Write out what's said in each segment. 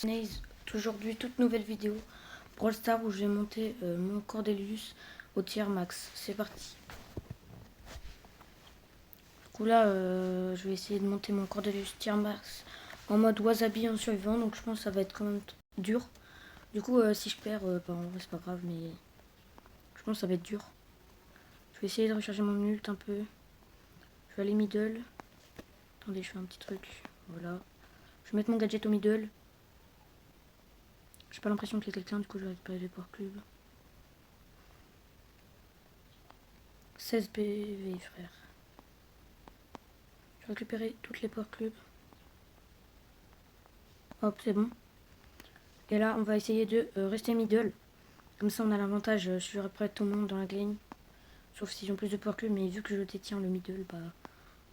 Snaze, aujourd'hui toute nouvelle vidéo Brawl Stars où je vais monter mon Cordelius au tier max. C'est parti. Du coup là je vais essayer de monter mon Cordelius tier max en mode wasabi en survivant, donc je pense que ça va être quand même dur. Du coup si je perds, en vrai c'est pas grave, mais je pense que ça va être dur. Je vais essayer de recharger mon ult un peu. Je vais aller middle. Attendez, je fais un petit truc. Voilà. Je vais mettre mon gadget au middle. J'ai pas l'impression qu'il y ait quelqu'un, du coup je vais récupérer les power cubes. 16 PV frère. Je vais récupérer toutes les power cubes. Hop, c'est bon. Et là, on va essayer de rester middle. Comme ça, on a l'avantage sur après tout le monde dans la game. Sauf s'ils ont plus de power cubes, mais vu que je détiens le middle, bah...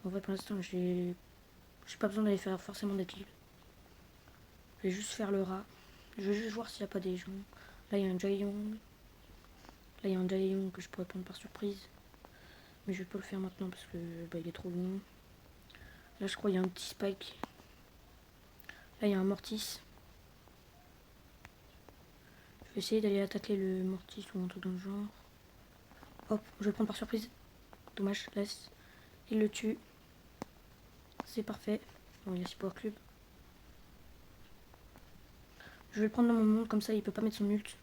En vrai, pour l'instant, j'ai pas besoin d'aller faire forcément des kills. Je vais juste faire le rat. Je vais juste voir s'il n'y a pas des gens. Là, il y a un Jaehyung. Là, il y a un Jaehyung que je pourrais prendre par surprise. Mais je vais pas le faire maintenant parce que bah, il est trop loin. Là, je crois qu'il y a un petit Spike. Là, il y a un Mortis. Je vais essayer d'aller attaquer le Mortis ou un truc dans le genre. Hop, je vais le prendre par surprise. Dommage, laisse. Il le tue. C'est parfait. Bon, il a 6 power cubes. Je vais le prendre dans mon monde, comme ça il peut pas mettre son ult.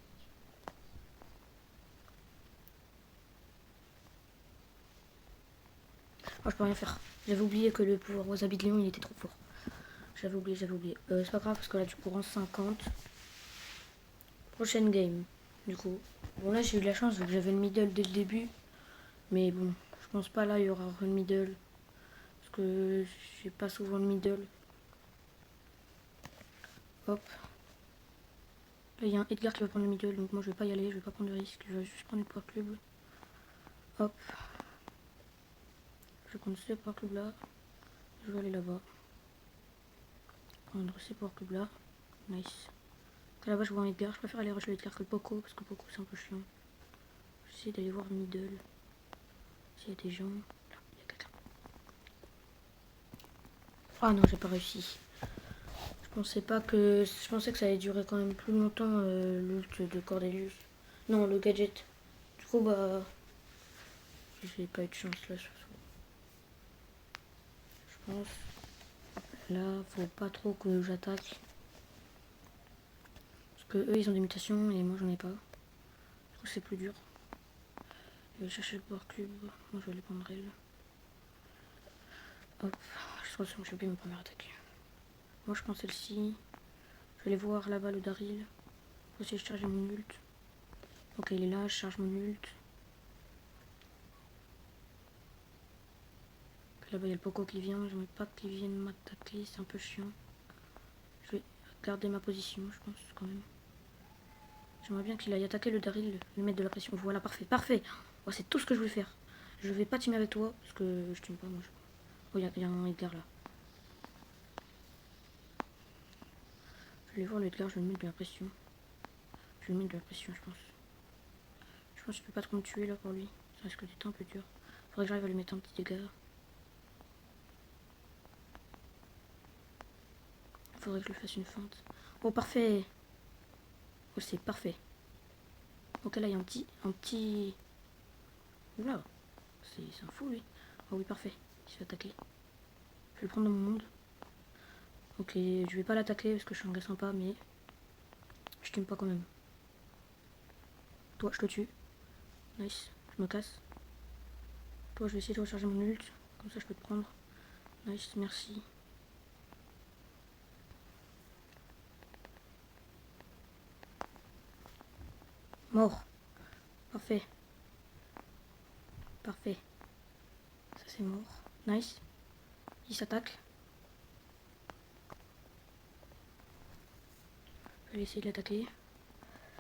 Oh, je peux rien faire. J'avais oublié que le pouvoir Wasabi de Léon il était trop fort. J'avais oublié. C'est pas grave parce que là du courant 50. Prochaine game. Du coup. Bon là j'ai eu de la chance vu que j'avais le middle dès le début. Mais bon, je pense pas là il y aura le middle. Parce que j'ai pas souvent le middle. Hop. Là il y a un Edgar qui va prendre le middle, donc moi je vais pas y aller, je vais pas prendre de risque, je vais juste prendre le power cube. Hop. Je vais prendre ce power cube là. Je vais aller là-bas. Prendre ces power cubes là. Nice. Là-bas je vois un Edgar, je préfère aller rush le Edgar que le Poco, parce que Poco c'est un peu chiant. J'essaie d'aller voir le middle. S'il y a des gens. Là, il y a quelqu'un. Ah non, j'ai pas réussi. Je pensais que ça allait durer quand même plus longtemps l'ult de Cordelius. Non, le gadget. Du coup bah j'ai pas eu de chance là sur ça. Je pense. Là, faut pas trop que j'attaque. Parce que eux ils ont des mutations et moi j'en ai pas. Du coup c'est plus dur. Je vais chercher le power cube. Moi je vais aller prendre elle. Hop. Je pense que j'ai oublié ma première attaque. Moi je prends celle-ci. Je vais aller voir là-bas le Daryl. Faut essayer de charger mon ult. Ok, il est là, je charge mon ult. Là-bas il y a le Poco qui vient. J'aimerais pas qu'il vienne m'attaquer, c'est un peu chiant. Je vais garder ma position, je pense quand même. J'aimerais bien qu'il aille attaquer le Daryl, lui mettre de la pression. Voilà, parfait, parfait. Oh, c'est tout ce que je voulais faire. Je vais pas teamer avec toi parce que je team pas moi. Oh, il y a un Edgar là. Je vais voir le Edgar, je vais lui mettre de la pression. Je vais lui mettre de la pression, je pense. Je pense que je peux pas trop me tuer là pour lui. Ça risque d'être un peu dur. Faudrait que j'arrive à lui mettre un petit dégât. Faudrait que je lui fasse une feinte. Oh, parfait. Oh, c'est parfait. Ok, là, il y a un petit... Oula. C'est un fou, lui. Oh oui, parfait. Il se fait attaquer. Je vais le prendre dans mon monde. Ok, je vais pas l'attaquer parce que je suis un gars sympa, mais... Je t'aime pas quand même. Toi, je te tue. Nice. Je me casse. Toi, je vais essayer de recharger mon ult. Comme ça, je peux te prendre. Nice, merci. Mort. Parfait. Parfait. Ça, c'est mort. Nice. Il s'attaque. Je vais essayer de l'attaquer.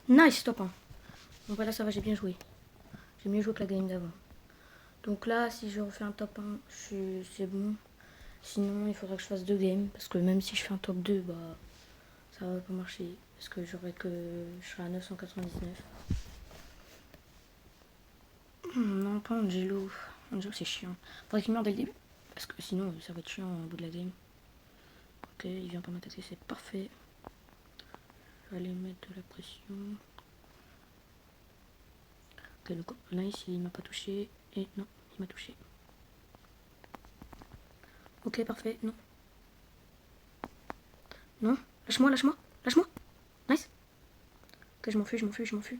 Nice, top 1. Donc voilà, ça va, j'ai bien joué. J'ai mieux joué que la game d'avant. Donc là, si je refais un top 1, c'est bon. Sinon, il faudra que je fasse 2 games. Parce que même si je fais un top 2, bah, ça va pas marcher. Parce que je serai à 999. Non, pas Angelo. Angelo, c'est chiant. Faudrait qu'il meure dès le début. Parce que sinon, ça va être chiant au bout de la game. Ok, il vient pas m'attaquer, c'est parfait. vais aller mettre de la pression. Ok, le nice, il m'a pas touché. Et non, il m'a touché. Ok, parfait, non. Non, lâche-moi, lâche-moi, lâche-moi. Nice. Ok, je m'enfuis, je m'enfuis, je m'enfuis.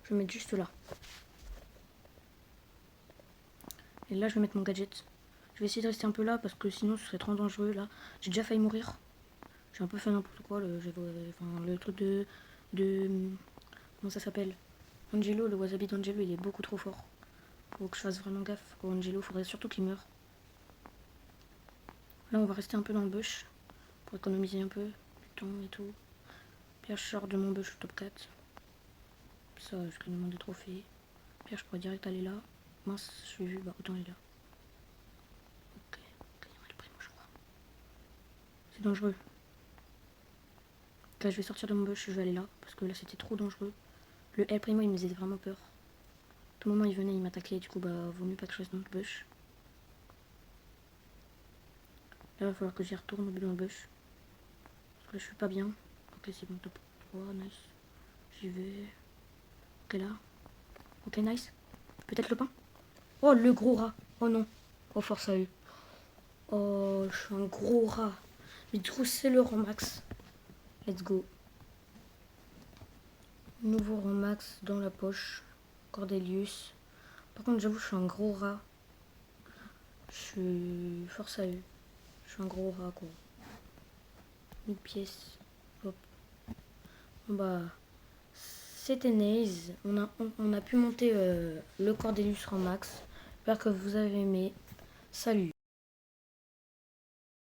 Je vais mettre juste là. Et là, je vais mettre mon gadget. Je vais essayer de rester un peu là parce que sinon ce serait trop dangereux là. J'ai déjà failli mourir. J'ai un peu fait n'importe quoi. Le truc de. Comment ça s'appelle? Angelo, le wasabi d'Angelo, il est beaucoup trop fort. Faut que je fasse vraiment gaffe. Pour Angelo, faudrait surtout qu'il meure. Là, on va rester un peu dans le bush pour économiser un peu du temps et tout. Puis là, je sors de mon bush top 4. Ça, je gagne moins de trophées. Puis là, je pourrais direct aller là. Mince, je suis vu, bah autant aller là. Ok, on a le primo, je crois. C'est dangereux. Là, je vais sortir de mon bush, je vais aller là, parce que là, c'était trop dangereux. Le El Primo, il me faisait vraiment peur. À tout moment, il venait, il m'attaquait, du coup, bah, vaut mieux pas que je reste dans le bush. Là, il va falloir que j'y retourne au bout dans le bush. Parce que là, je suis pas bien. Ok, c'est bon, top 3, nice. J'y vais. Ok, là. Ok, nice. Peut-être le pain. Oh, le gros rat. Oh non. Oh, force à eux. Oh, je suis un gros rat. Mais du coup, c'est le rang max. Let's go. Nouveau rang max dans la poche. Cordelius. Par contre, j'avoue, je suis un gros rat. Je suis force à eux. Je suis un gros rat, quoi. 1000 pièces. Hop. Bon, bah, c'était nice. On a pu monter le Cordelius rang max. J'espère que vous avez aimé. Salut.